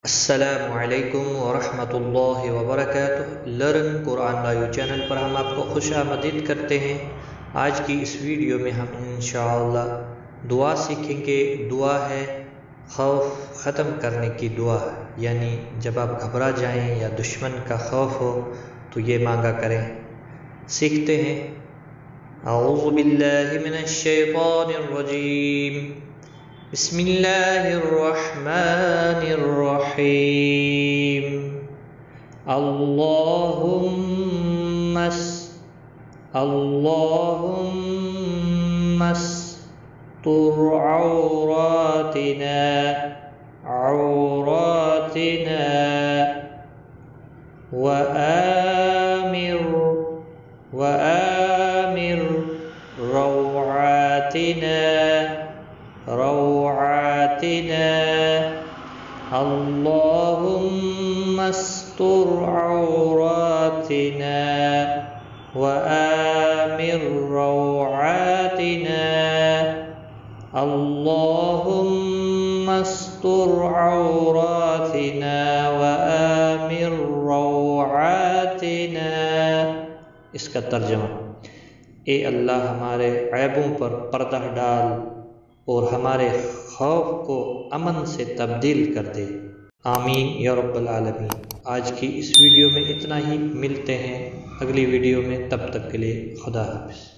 अस्सलामुअलैकुम वरहमतुल्लाहि वबरकातुहू। Learn Quran live channel पर हम आपको खुशामदीद करते हैं। आज की इस वीडियो में हम इंशाअल्लाह दुआ सीखेंगे। दुआ है खौफ ख़त्म करने की दुआ, यानी जब आप घबरा जाएं या दुश्मन का खौफ हो तो ये मांगा करें। सीखते हैं। औज़ु बिल्लाहि मिनश शैतानिर रजीम, बिस्मिल्लाहिर रहमानिर रहीम। अल्लाहुम्मा अस्tur औरातिना व आमिर रौआतिना। अल्लाहुम्मा अस्tur औरातिना व आमिर रौआतिना। अल्लाहुम्मा अस्tur औरातिना व आमिर रौआतिना। इसका तर्जुमा, ए अल्लाह हमारे ऐबों पर पर्दा डाल और हमारे खौफ को अमन से तब्दील कर दे। आमीन या रब्बल आलमीन। आज की इस वीडियो में इतना ही। मिलते हैं अगली वीडियो में, तब तक के लिए खुदा हाफ़िज़।